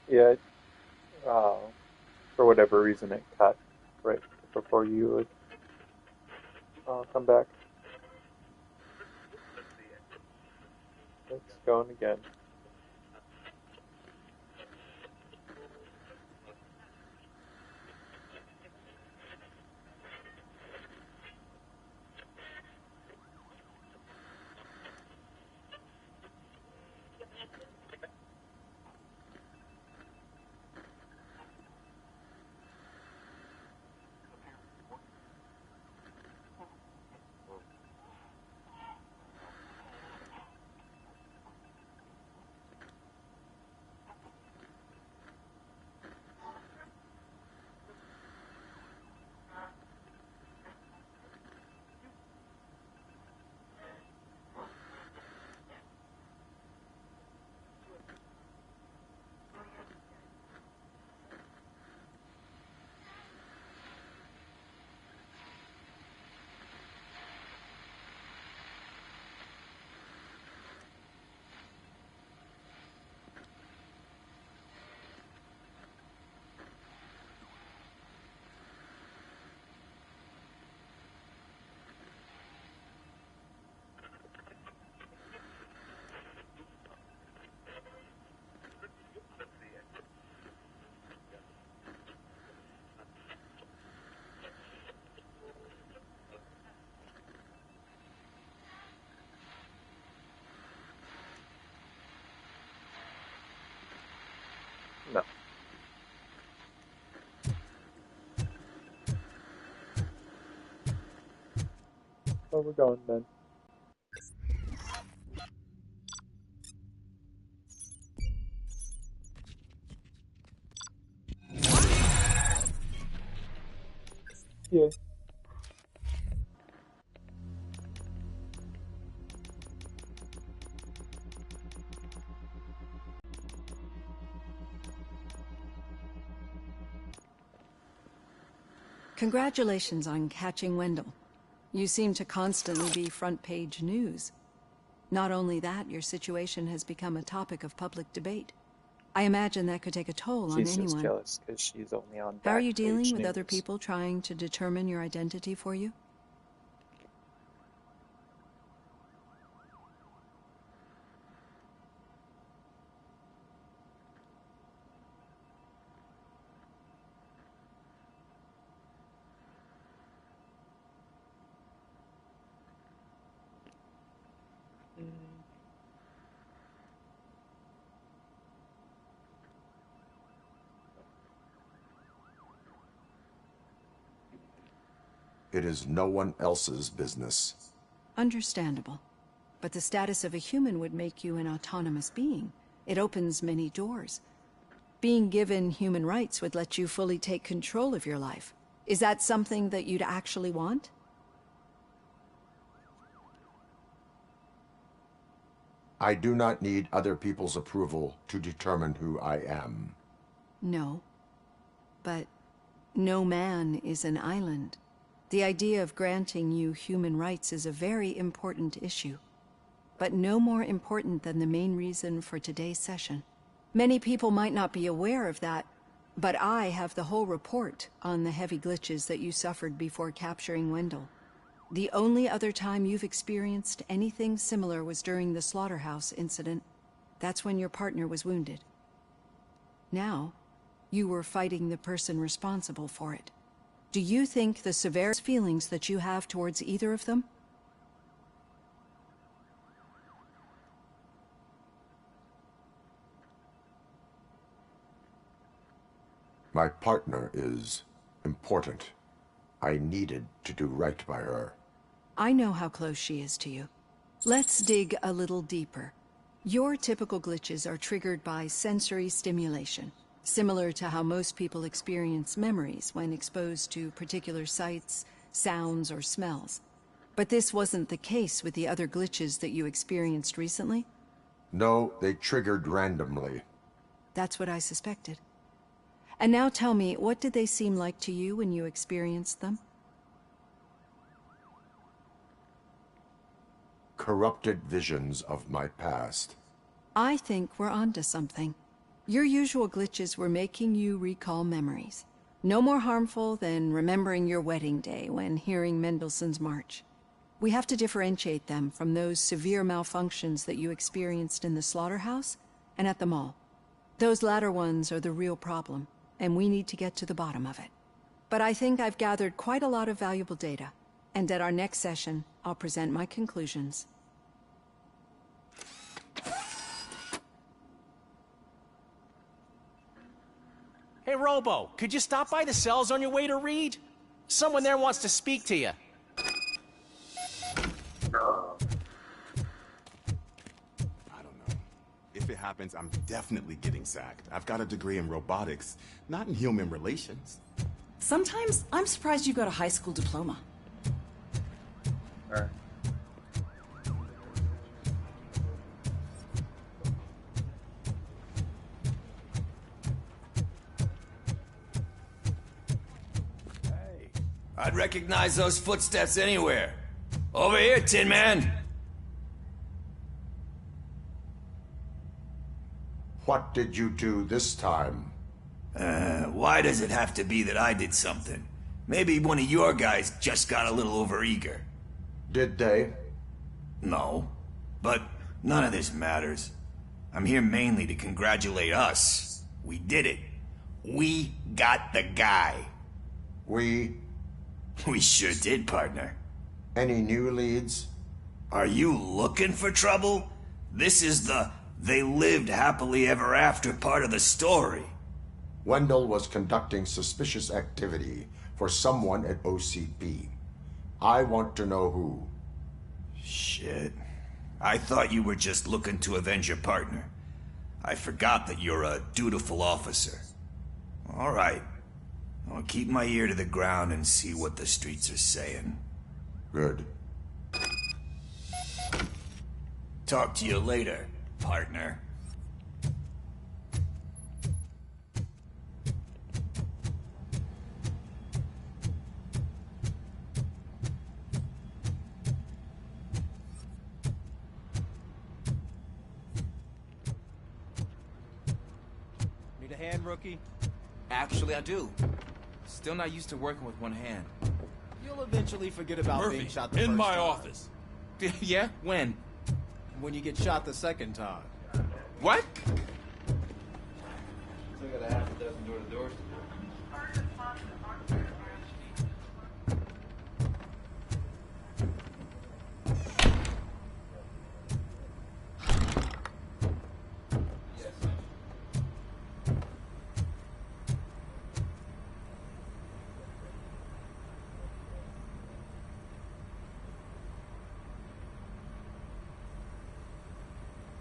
Yeah, uh, for whatever reason it cut right before you would come back. It's going again. No. Where we're going then? Yeah. Congratulations on catching Wendell. You seem to constantly be front-page news. Not only that, your situation has become a topic of public debate. I imagine that could take a toll on She's just anyone. jealous because she's only on How are you back dealing page with other news. people trying to determine your identity for you? It is no one else's business. Understandable. But the status of a human would make you an autonomous being. It opens many doors. Being given human rights would let you fully take control of your life. Is that something that you'd actually want? I do not need other people's approval to determine who I am. No. But no man is an island. The idea of granting you human rights is a very important issue, but no more important than the main reason for today's session. Many people might not be aware of that, but I have the whole report on the heavy glitches that you suffered before capturing Wendell. The only other time you've experienced anything similar was during the slaughterhouse incident. That's when your partner was wounded. Now, you were fighting the person responsible for it. Do you think the severe feelings that you have towards either of them? My partner is important. I needed to do right by her. I know how close she is to you. Let's dig a little deeper. Your typical glitches are triggered by sensory stimulation, similar to how most people experience memories when exposed to particular sights, sounds, or smells. But this wasn't the case with the other glitches that you experienced recently? No, they triggered randomly. That's what I suspected. And now tell me, what did they seem like to you when you experienced them? Corrupted visions of my past. I think we're onto something. Your usual glitches were making you recall memories. No more harmful than remembering your wedding day when hearing Mendelssohn's March. We have to differentiate them from those severe malfunctions that you experienced in the slaughterhouse and at the mall. Those latter ones are the real problem, and we need to get to the bottom of it. But I think I've gathered quite a lot of valuable data, and at our next session, I'll present my conclusions. Hey, Robo, could you stop by the cells on your way to Reed? Someone there wants to speak to you. I don't know. If it happens, I'm definitely getting sacked. I've got a degree in robotics, not in human relations. Sometimes I'm surprised you got a high school diploma. Alright. I'd recognize those footsteps anywhere. Over here, Tin Man! What did you do this time? Why does it have to be that I did something? Maybe one of your guys just got a little overeager. Did they? No. But none of this matters. I'm here mainly to congratulate us. We did it. We got the guy. We? We sure did, partner. Any new leads? Are you looking for trouble? This is the "they lived happily ever after" part of the story. Wendell was conducting suspicious activity for someone at OCP. I want to know who. Shit. I thought you were just looking to avenge your partner. I forgot that you're a dutiful officer. All right. I'll keep my ear to the ground and see what the streets are saying. Good. Talk to you later, partner. Need a hand, rookie? Actually, I do. Still not used to working with one hand. You'll eventually forget about being Murphy, shot the in first my time. office. Yeah? When? When you get shot the second time. What? Still got a half a dozen door-to-doors to do.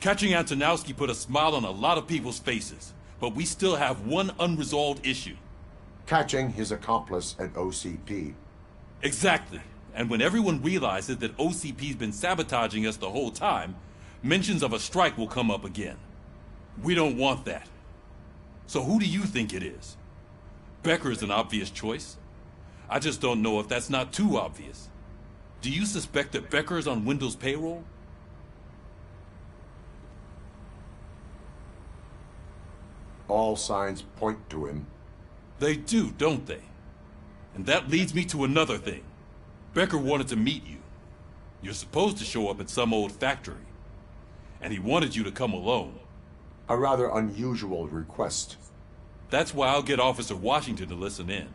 Catching Antonowski put a smile on a lot of people's faces, but we still have one unresolved issue. Catching his accomplice at OCP. Exactly. And when everyone realizes that OCP's been sabotaging us the whole time, mentions of a strike will come up again. We don't want that. So who do you think it is? Becker is an obvious choice. I just don't know if that's not too obvious. Do you suspect that Becker is on Wendell's payroll? All signs point to him. They do, don't they? And that leads me to another thing. Becker wanted to meet you. You're supposed to show up at some old factory. And he wanted you to come alone. A rather unusual request. That's why I'll get Officer Washington to listen in.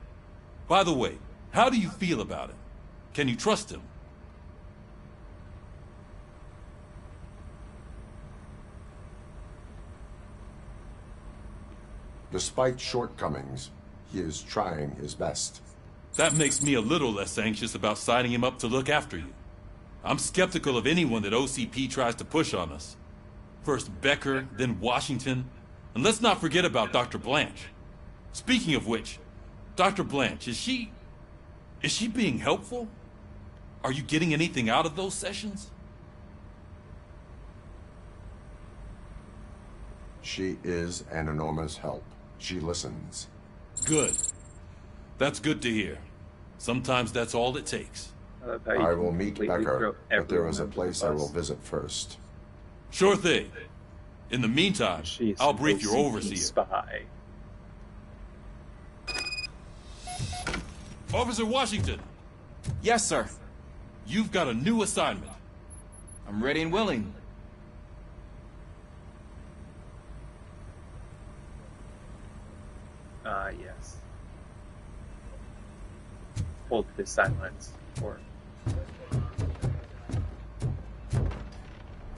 By the way, how do you feel about him? Can you trust him? Despite shortcomings, he is trying his best. That makes me a little less anxious about signing him up to look after you. I'm skeptical of anyone that OCP tries to push on us. First Becker, then Washington, and let's not forget about Dr. Blanche. Speaking of which, Dr. Blanche, is she being helpful? Are you getting anything out of those sessions? She is an enormous help. She listens. Good. That's good to hear. Sometimes that's all it takes. I will meet Becker, but there is a place I will visit. visit first. Sure thing. In the meantime, She's I'll an brief your OCP overseer. spy. Officer Washington, Yes, sir. you've got a new assignment. I'm ready and willing. Yes. Hold his silence for...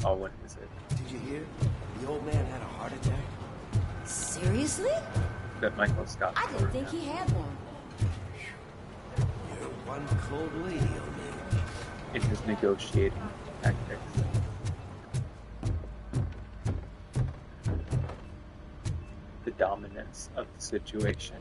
Oh, what is it? Did you hear? The old man had a heart attack. Seriously? That Michael Scott. I didn't think he had one. You're one cold lady, old man. In his negotiating tactics. The dominance of the situation.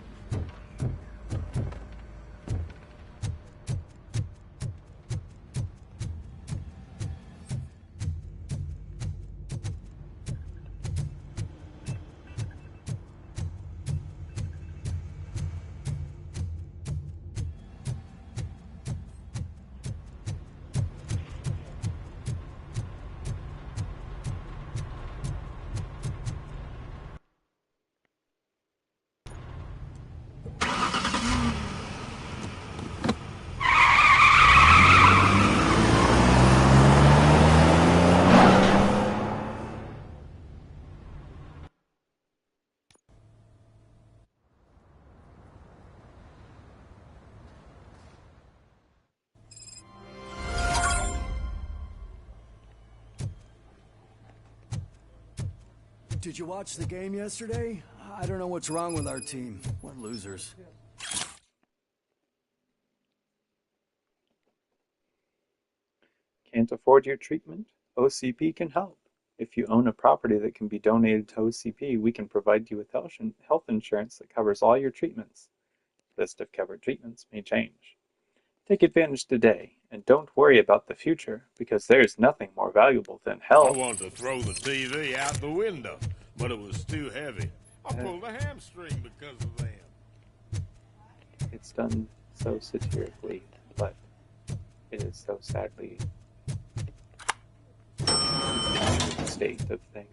Did you watch the game yesterday? I don't know what's wrong with our team. We're losers. Can't afford your treatment? OCP can help. If you own a property that can be donated to OCP, we can provide you with health insurance that covers all your treatments. List of covered treatments may change. Take advantage today, and don't worry about the future, because there's nothing more valuable than health. I wanted to throw the TV out the window, but it was too heavy. I pulled a hamstring because of that. It's done so satirically, but it is so sadly the state of things.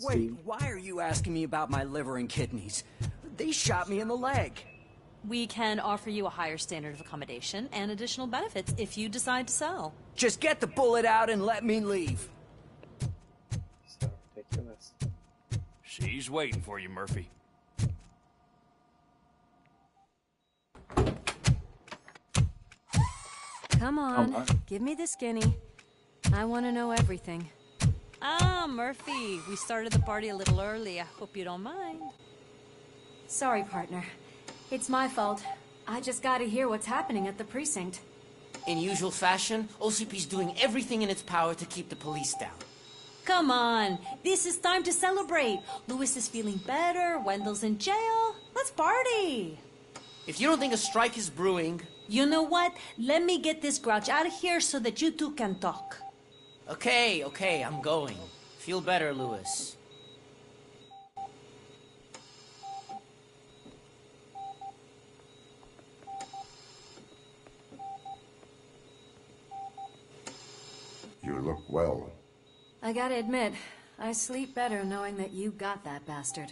Wait, why are you asking me about my liver and kidneys? They shot me in the leg. We can offer you a higher standard of accommodation and additional benefits if you decide to sell. Just get the bullet out and let me leave. So ridiculous. She's waiting for you, Murphy. Come on, give me the skinny. I want to know everything. Ah, Murphy, we started the party a little early. I hope you don't mind. Sorry, partner. It's my fault. I just gotta hear what's happening at the precinct. In usual fashion, OCP's doing everything in its power to keep the police down. Come on, this is time to celebrate. Louis is feeling better, Wendell's in jail. Let's party. If you don't think a strike is brewing... You know what? Let me get this grouch out of here so that you two can talk. Okay, I'm going. Feel better, Louis. You look well. I gotta admit, I sleep better knowing that you got that bastard.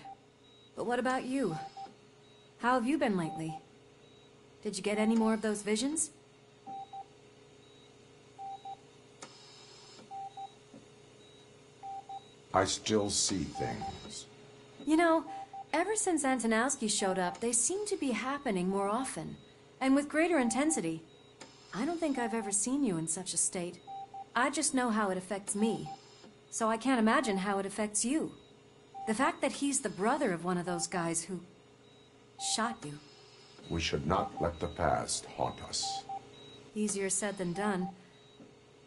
But what about you? How have you been lately? Did you get any more of those visions? I still see things. You know, ever since Antonowski showed up, they seem to be happening more often, and with greater intensity. I don't think I've ever seen you in such a state. I just know how it affects me, so I can't imagine how it affects you. The fact that he's the brother of one of those guys who shot you. We should not let the past haunt us. Easier said than done.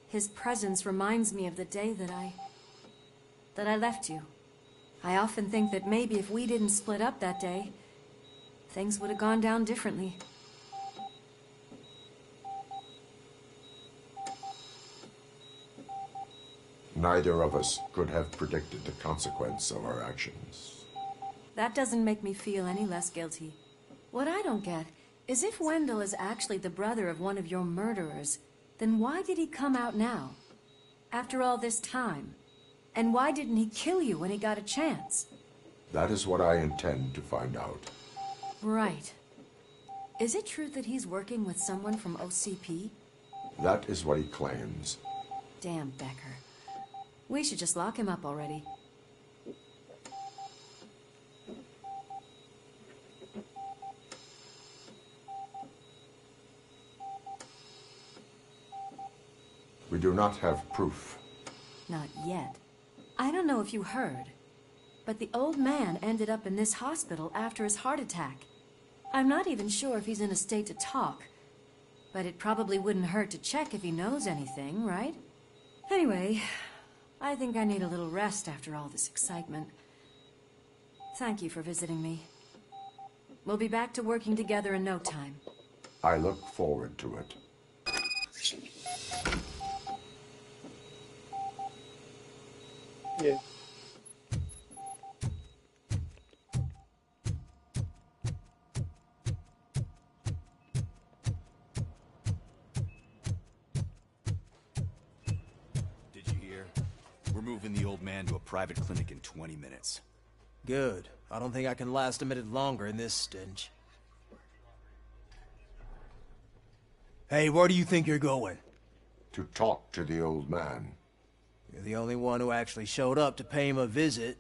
His presence reminds me of the day that I left you. I often think that maybe if we didn't split up that day, things would have gone down differently. Neither of us could have predicted the consequence of our actions. That doesn't make me feel any less guilty. What I don't get is if Wendell is actually the brother of one of your murderers, then why did he come out now? After all this time? And why didn't he kill you when he got a chance? That is what I intend to find out. Right. Is it true that he's working with someone from OCP? That is what he claims. Damn Becker. We should just lock him up already. We do not have proof. Not yet. I don't know if you heard, but the old man ended up in this hospital after his heart attack. I'm not even sure if he's in a state to talk, but it probably wouldn't hurt to check if he knows anything, right? Anyway, I think I need a little rest after all this excitement. Thank you for visiting me. We'll be back to working together in no time. I look forward to it. Yeah. Did you hear? We're moving the old man to a private clinic in 20 minutes. Good. I don't think I can last a minute longer in this stench. Hey, where do you think you're going? To talk to the old man. You're the only one who actually showed up to pay him a visit.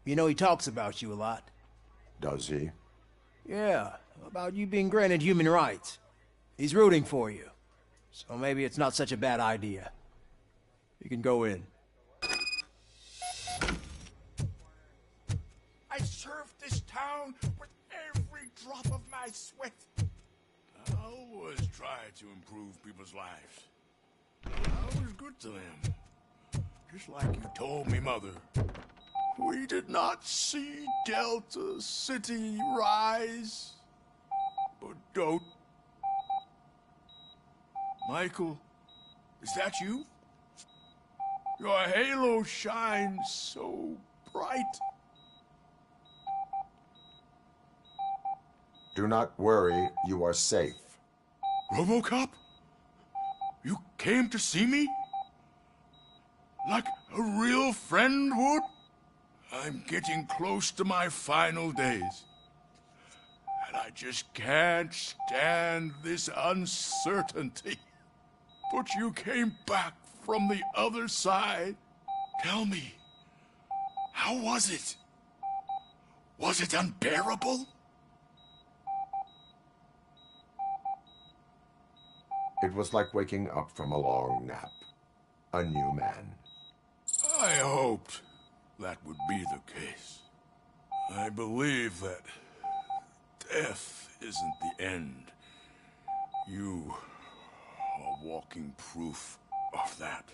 You know he talks about you a lot. Does he? Yeah, about you being granted human rights. He's rooting for you. So maybe it's not such a bad idea. You can go in. I served this town with every drop of my sweat. I always tried to improve people's lives. I was good to them. Just like you told me, Mother. We did not see Delta City rise. But don't. Michael, is that you? Your halo shines so bright. Do not worry, you are safe. Robocop? You came to see me? Like a real friend would? I'm getting close to my final days. And I just can't stand this uncertainty. But you came back from the other side. Tell me, how was it? Was it unbearable? It was like waking up from a long nap. A new man. I hoped that would be the case. I believe that death isn't the end. You are walking proof of that.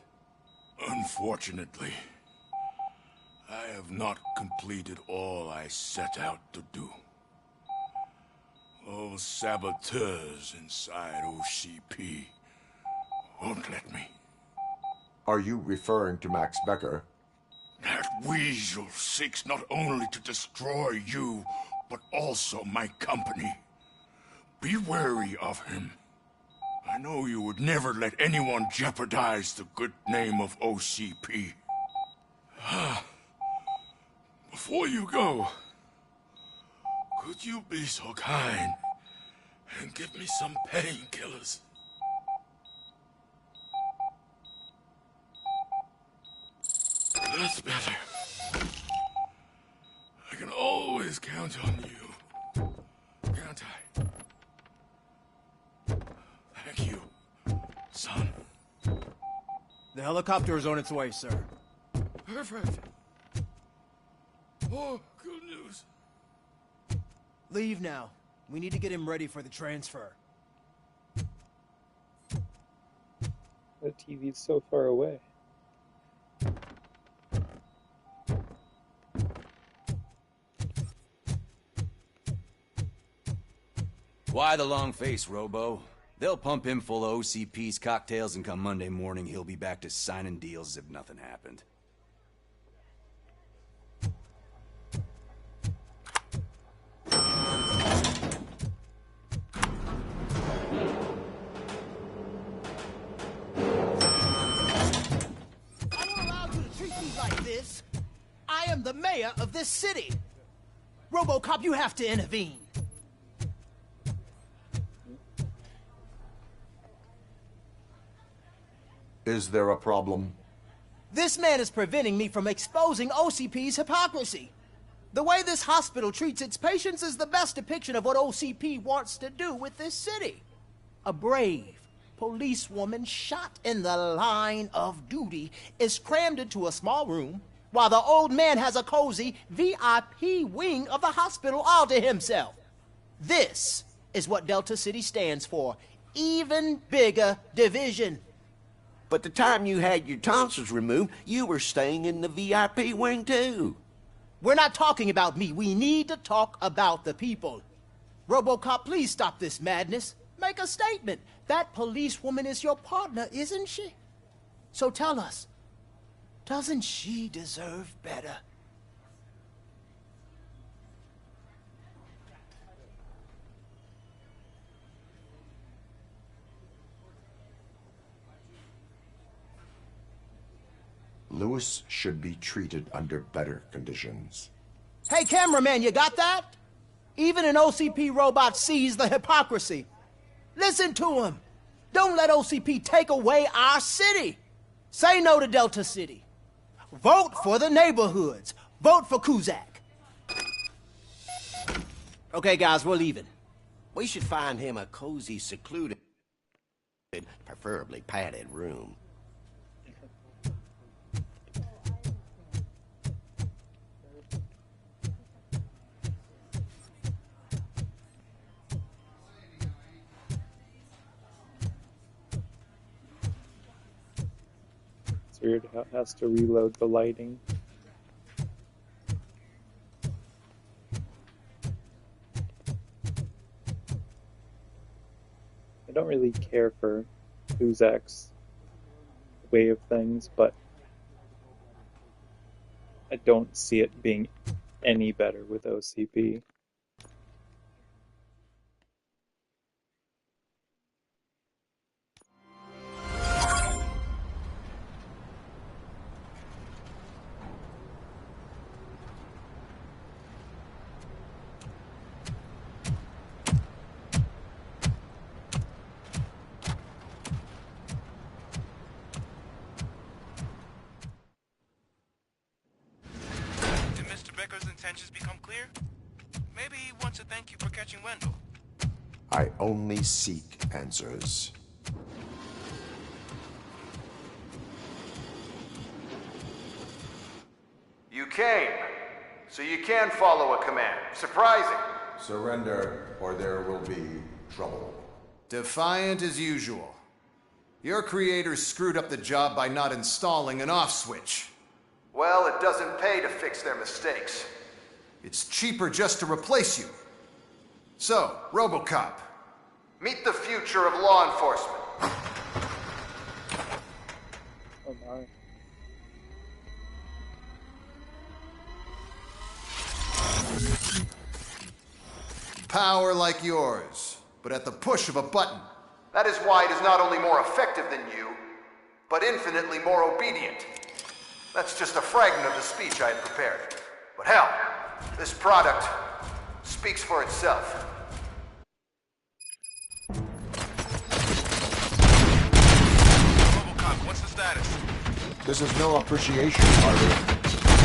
Unfortunately, I have not completed all I set out to do. Those saboteurs inside OCP won't let me. Are you referring to Max Becker? That weasel seeks not only to destroy you, but also my company. Be wary of him. I know you would never let anyone jeopardize the good name of OCP. Before you go, could you be so kind and give me some painkillers? That's better. I can always count on you. Can't I? Thank you, son. The helicopter is on its way, sir. Perfect. Oh, good news. Leave now. We need to get him ready for the transfer. The TV's so far away. Why the long face, Robo? They'll pump him full of OCP's cocktails, and come Monday morning, he'll be back to signing deals as if nothing happened. I don't allow you to treat me like this. I am the mayor of this city. Robocop, you have to intervene. Is there a problem? This man is preventing me from exposing OCP's hypocrisy. The way this hospital treats its patients is the best depiction of what OCP wants to do with this city. A brave policewoman shot in the line of duty is crammed into a small room, while the old man has a cozy VIP wing of the hospital all to himself. This is what Delta City stands for. Even bigger division. But the time you had your tonsils removed, you were staying in the VIP wing too. We're not talking about me. We need to talk about the people. Robocop, please stop this madness. Make a statement. That policewoman is your partner, isn't she? So tell us, doesn't she deserve better? Lewis should be treated under better conditions. Hey, cameraman, you got that? Even an OCP robot sees the hypocrisy. Listen to him. Don't let OCP take away our city. Say no to Delta City. Vote for the neighborhoods. Vote for Kuzak. Okay, guys, we're leaving. We should find him a cozy, secluded, preferably padded room. It's weird how it has to reload the lighting. I don't really care for Kuzak's way of things, but I don't see it being any better with OCP. Intentions become clear? Maybe he wants to thank you for catching Wendell. I only seek answers. You came, so you can follow a command. Surprising. Surrender, or there will be trouble. Defiant as usual. Your creators screwed up the job by not installing an off switch. Well, it doesn't pay to fix their mistakes. It's cheaper just to replace you. So, Robocop, meet the future of law enforcement. Oh my. Power like yours, but at the push of a button. That is why it is not only more effective than you, but infinitely more obedient. That's just a fragment of the speech I had prepared. But hell, this product speaks for itself. Robocop, what's the status? This is no appreciation party.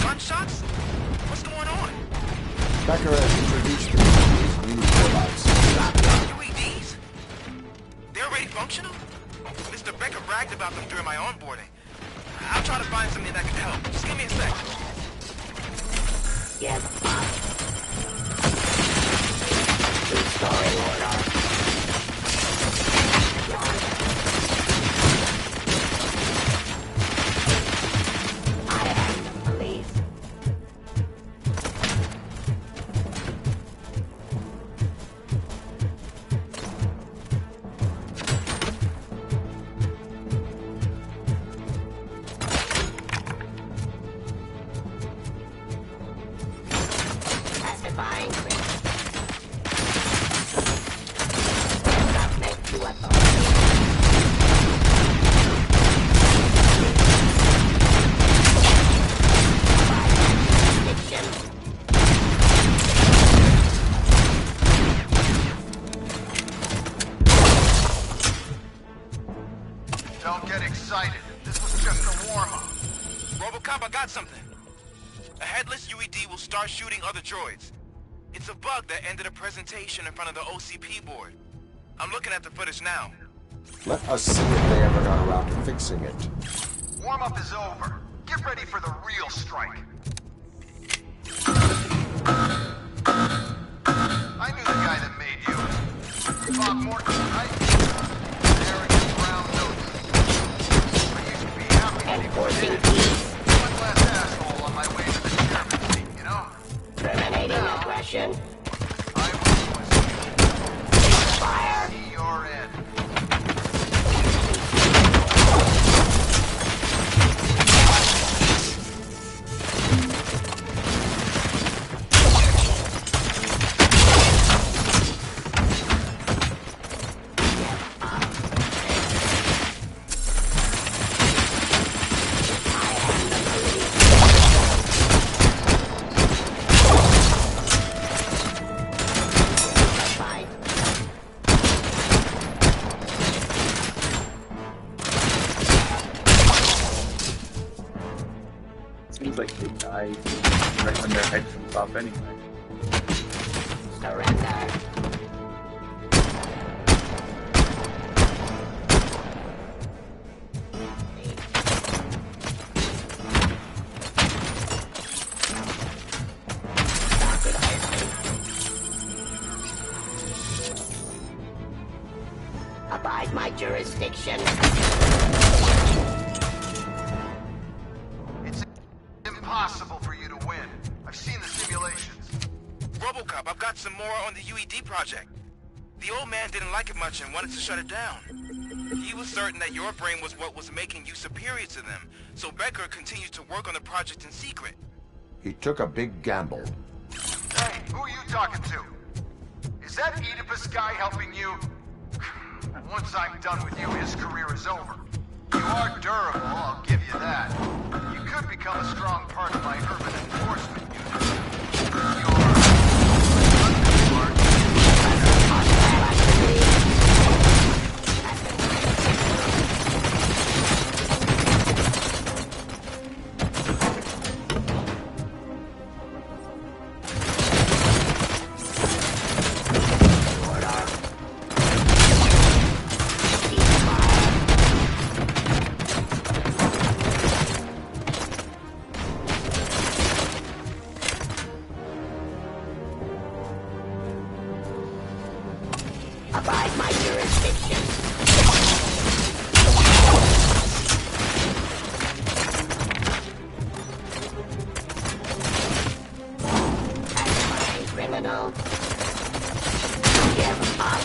Gunshots? What's going on? Becker has introduced me to these new robots. UEDs? They're already functional? Mr. Becker bragged about them during my onboarding. I'll try to find something that can help. Just give me a sec. Yes, Restoring order. I am the police. Testifying. Submit to authority. Don't get excited. This was just a warm-up. Robocop, I got something. A headless UED will start shooting other droids. It's a bug that ended a presentation in front of the OCP board. I'm looking at the footage now. Let us see if they ever got around to fixing it. Warm-up is over. Get ready for the real strike. I knew the guy that made you. Bob Morton, right? Arrogant brown nose. I used to be happy when he was in it. One last asshole on my way to the chairman's seat, you know? Terminating aggression. I was fire. See your end. Seems like they die right when their head comes off anyway. Surrender. Abide my jurisdiction. It's impossible for you to win. I've seen the simulations. Robocop, I've got some more on the UED project. The old man didn't like it much and wanted to shut it down. He was certain that your brain was what was making you superior to them, so Becker continued to work on the project in secret. He took a big gamble. Hey, who are you talking to? Is that Oedipus guy helping you? Once I'm done with you, his career is over. You are durable, I'll give you that. You could become a strong part of my urban enforcement unit. You're... Abide my jurisdiction. As my criminal. Give up.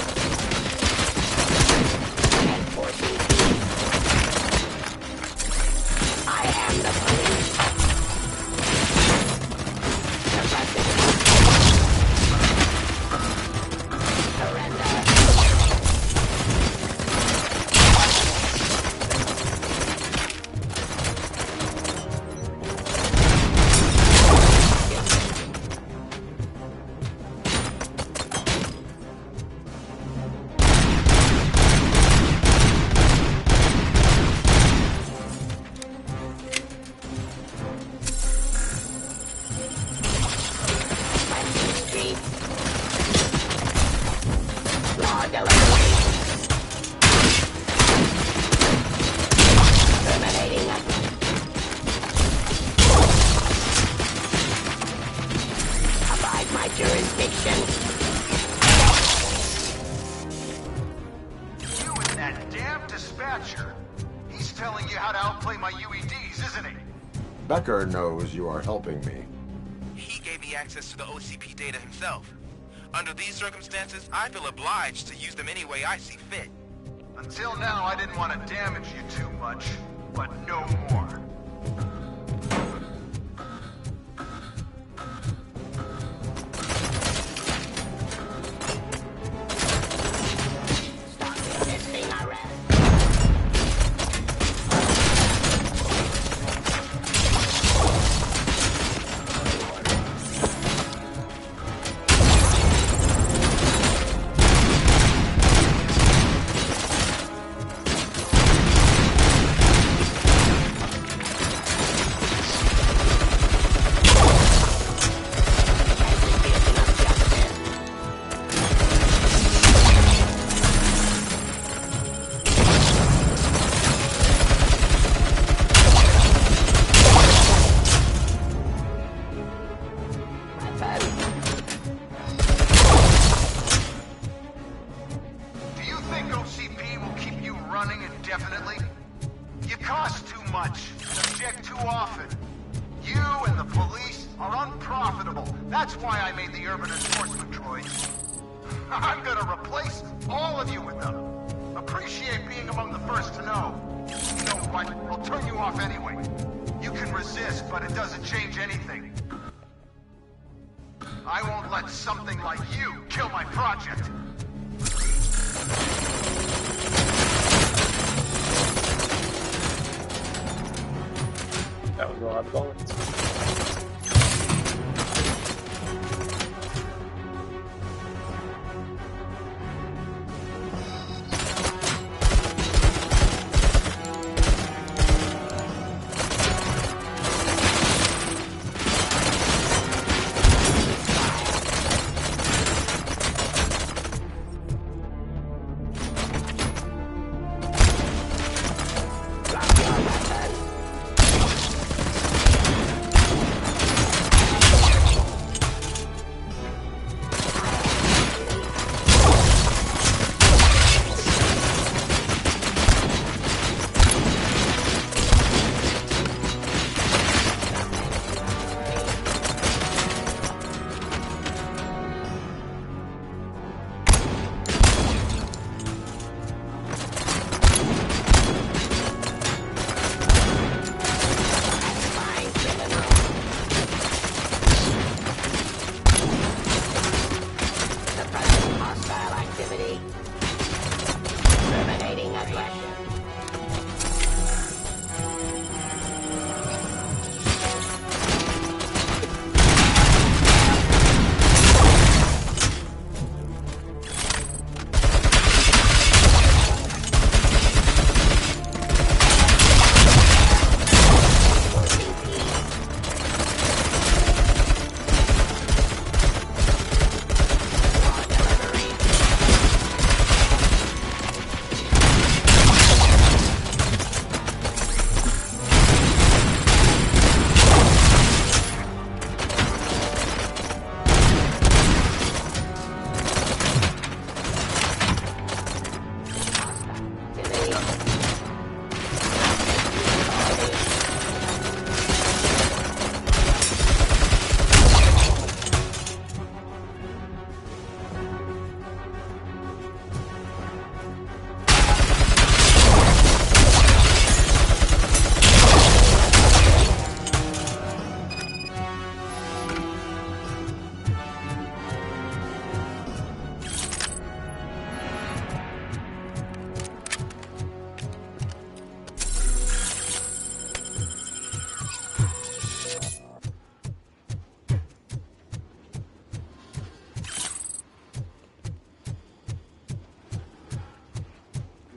Enforcing peace. I am the police. The president. Surrender. Becker knows you are helping me. He gave me access to the OCP data himself. Under these circumstances, I feel obliged to use them any way I see fit. Until now, I didn't want to damage you too much, but no more. That was a lot of bullets.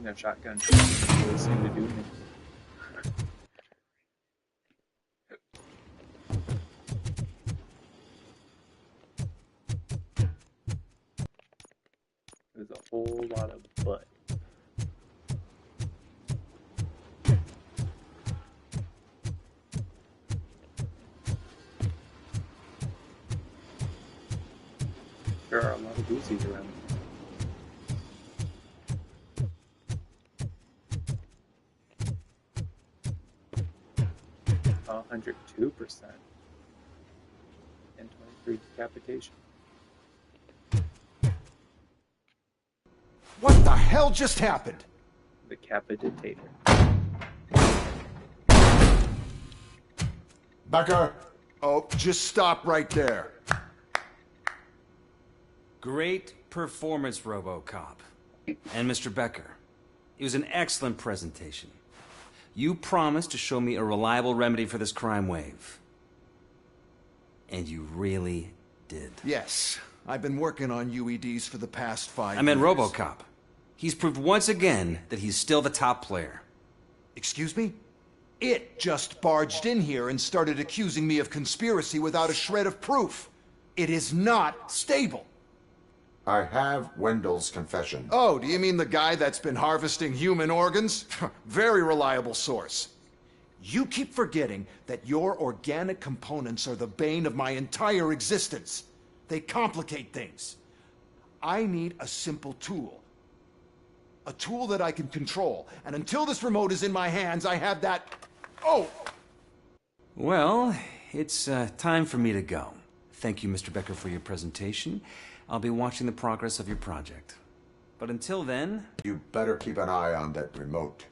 That shotgun really seemed to do me. There's a whole lot of butt. There are a lot of Uzis around. 102%. And 23 decapitation. What the hell just happened? The Capitator. Becker! Oh, just stop right there. Great performance, Robocop. And Mr. Becker, it was an excellent presentation. You promised to show me a reliable remedy for this crime wave. And you really did. Yes, I've been working on UEDs for the past 5 years. I meant Robocop. He's proved once again that he's still the top player. Excuse me? It just barged in here and started accusing me of conspiracy without a shred of proof. It is not stable. I have Wendell's confession. Oh, do you mean the guy that's been harvesting human organs? Very reliable source. You keep forgetting that your organic components are the bane of my entire existence. They complicate things. I need a simple tool. A tool that I can control. And until this remote is in my hands, I have that... Oh! Well, it's time for me to go. Thank you, Mr. Becker, for your presentation. I'll be watching the progress of your project. But until then... You better keep an eye on that remote.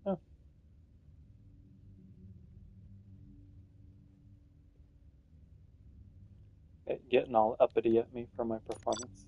Oh. Getting all uppity at me for my performance.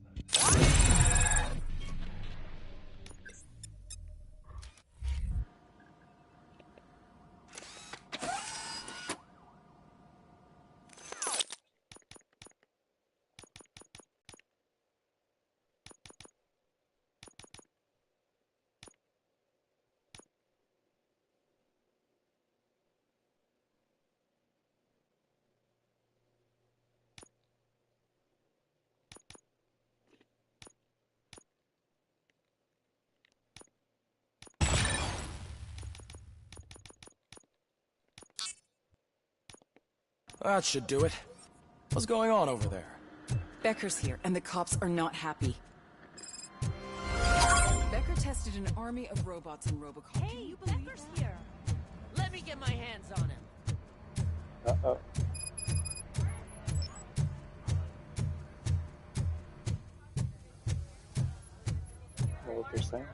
That should do it. What's going on over there? Becker's here, and the cops are not happy. Becker tested an army of robots in Robocop. Hey, Becker's here. Let me get my hands on him. Uh-oh. What you're saying?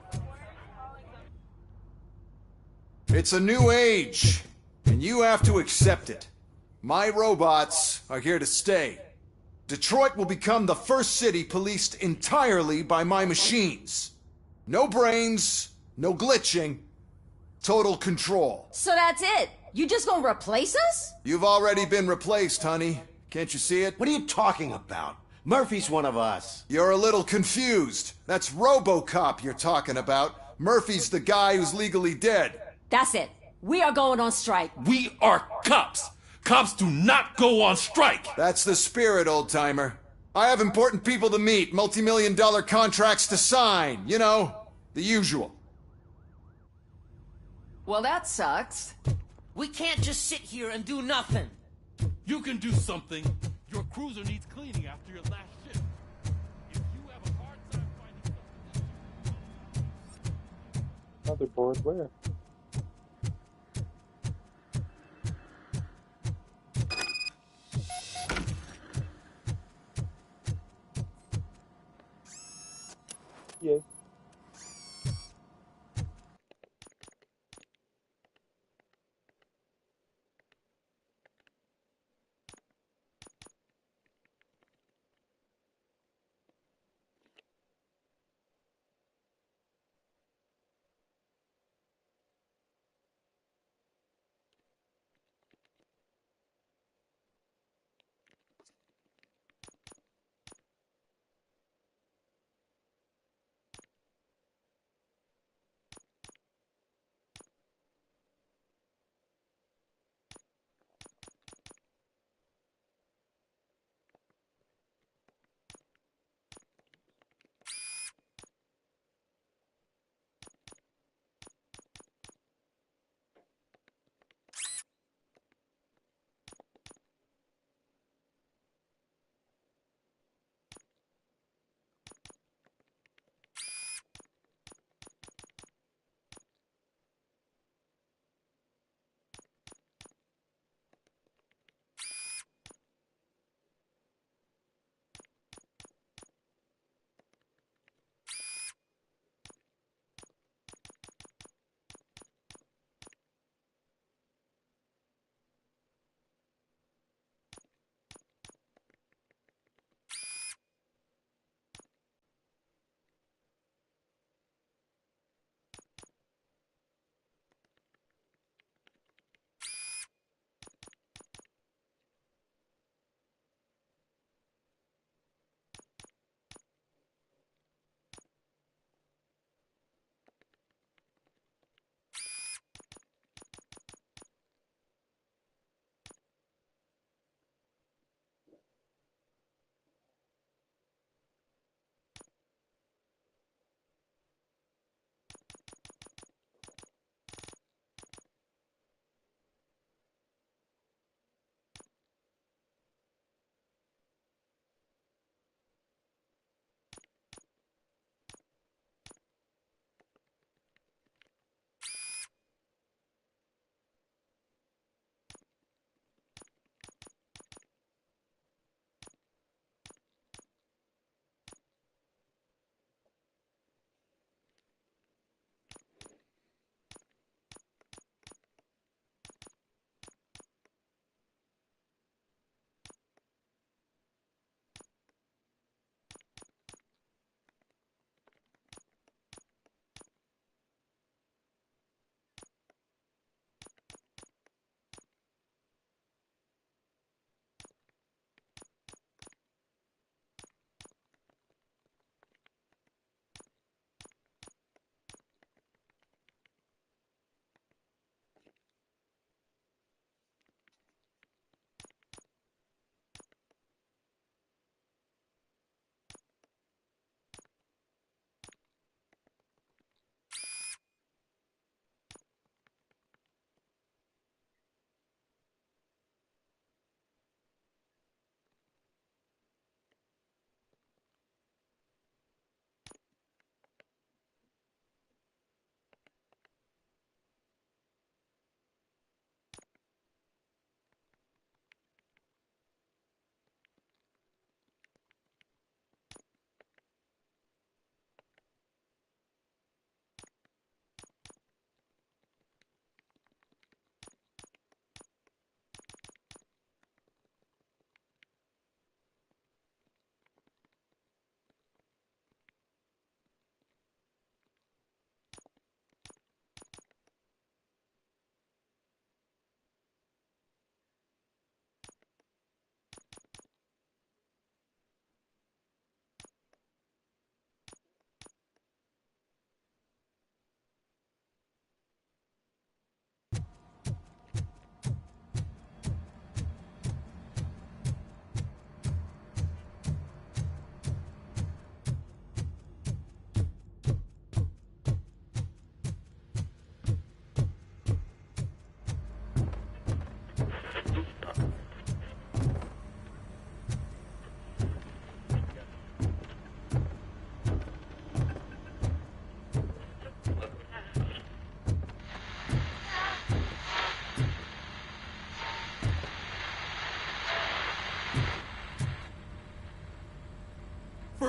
It's a new age, and you have to accept it. My robots are here to stay. Detroit will become the first city policed entirely by my machines. No brains, no glitching, total control. So that's it? You just gonna replace us? You've already been replaced, honey. Can't you see it? What are you talking about? Murphy's one of us. You're a little confused. That's Robocop you're talking about. Murphy's the guy who's legally dead. That's it. We are going on strike. We are cops. Cops do not go on strike. That's the spirit, old-timer. I have important people to meet, multi-million-dollar contracts to sign. You know, the usual. Well, that sucks. We can't just sit here and do nothing. You can do something. Your cruiser needs cleaning after your last shift. If you have a hard time finding Motherboard where? Yay.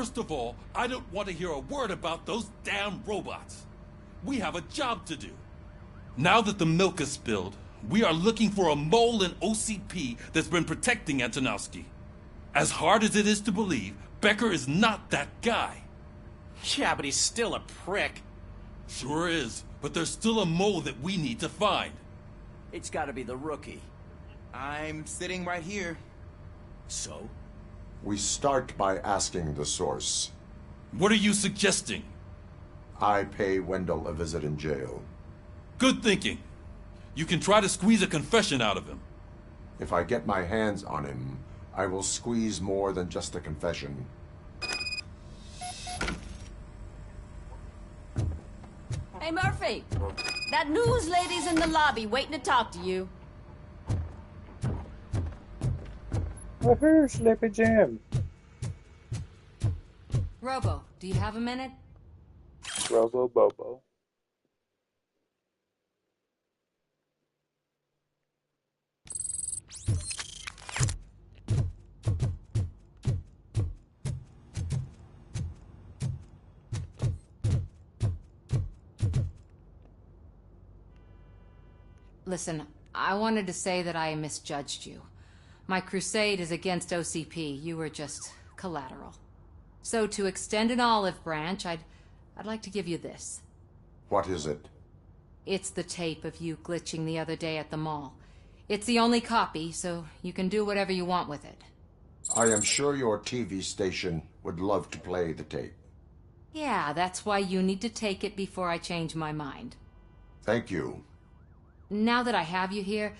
First of all, I don't want to hear a word about those damn robots. We have a job to do. Now that the milk is spilled, we are looking for a mole in OCP that's been protecting Antonowski. As hard as it is to believe, Becker is not that guy. Yeah, but he's still a prick. Sure is, but there's still a mole that we need to find. It's gotta be the rookie. I'm sitting right here. So? We start by asking the source. What are you suggesting? I pay Wendell a visit in jail. Good thinking. You can try to squeeze a confession out of him. If I get my hands on him, I will squeeze more than just a confession. Hey, Murphy. That news lady's in the lobby waiting to talk to you. Woohoo, Sleepy Jim. Robo, do you have a minute? Robo Bobo. Listen, I wanted to say that I misjudged you. My crusade is against OCP. You were just collateral. So to extend an olive branch, I'd like to give you this. What is it? It's the tape of you glitching the other day at the mall. It's the only copy, so you can do whatever you want with it. I am sure your TV station would love to play the tape. Yeah, that's why you need to take it before I change my mind. Thank you. Now that I have you here,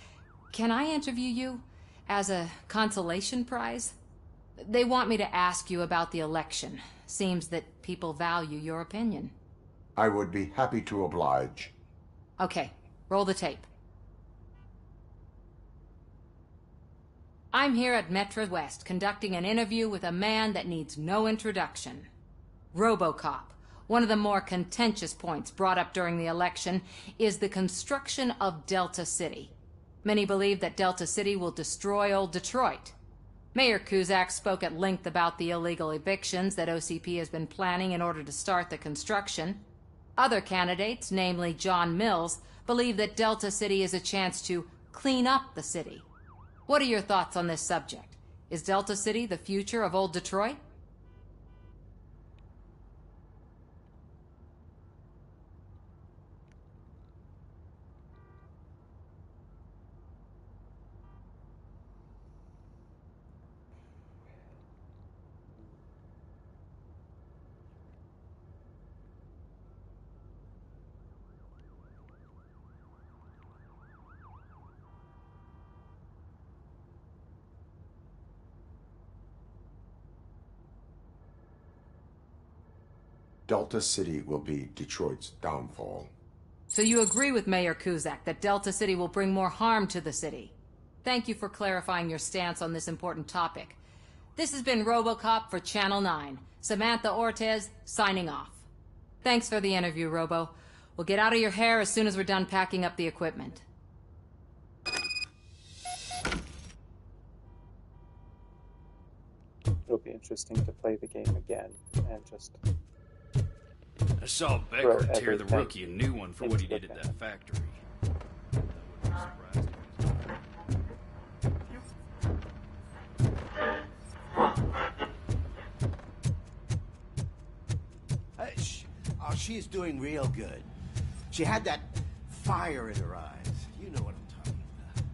can I interview you as a consolation prize? They want me to ask you about the election. Seems that people value your opinion. I would be happy to oblige. Okay, roll the tape. I'm here at Metro West conducting an interview with a man that needs no introduction. Robocop. One of the more contentious points brought up during the election is the construction of Delta City. Many believe that Delta City will destroy old Detroit. Mayor Cusack spoke at length about the illegal evictions that OCP has been planning in order to start the construction. Other candidates, namely John Mills, believe that Delta City is a chance to clean up the city. What are your thoughts on this subject? Is Delta City the future of old Detroit? Delta City will be Detroit's downfall. So you agree with Mayor Cusack that Delta City will bring more harm to the city? Thank you for clarifying your stance on this important topic. This has been Robocop for Channel 9. Samantha Ortez, signing off. Thanks for the interview, Robo. We'll get out of your hair as soon as we're done packing up the equipment. It'll be interesting to play the game again and just... I saw Becker tear the rookie a new one for what he did at that factory. Oh, she is doing real good. She had that fire in her eyes. You know what I'm talking about.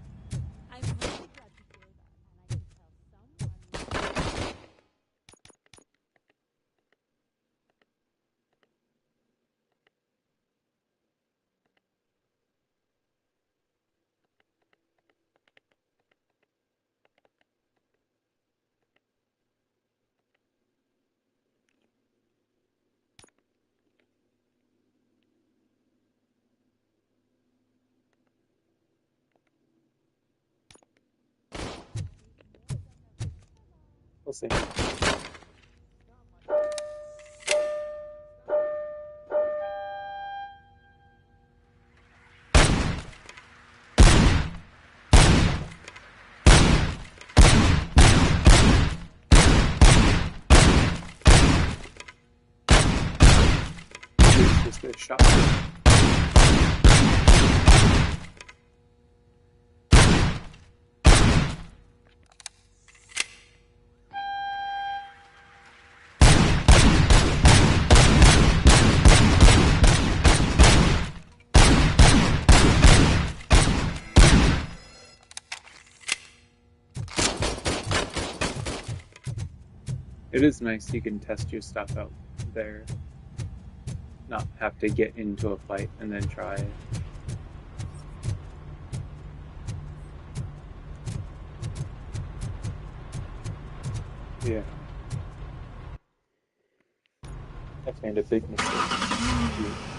I'm really glad to hear that, and I can tell someone... We'll see. Let's get a shot. It is nice you can test your stuff out there. Not have to get into a fight and then try it. Yeah. I've made a big mistake.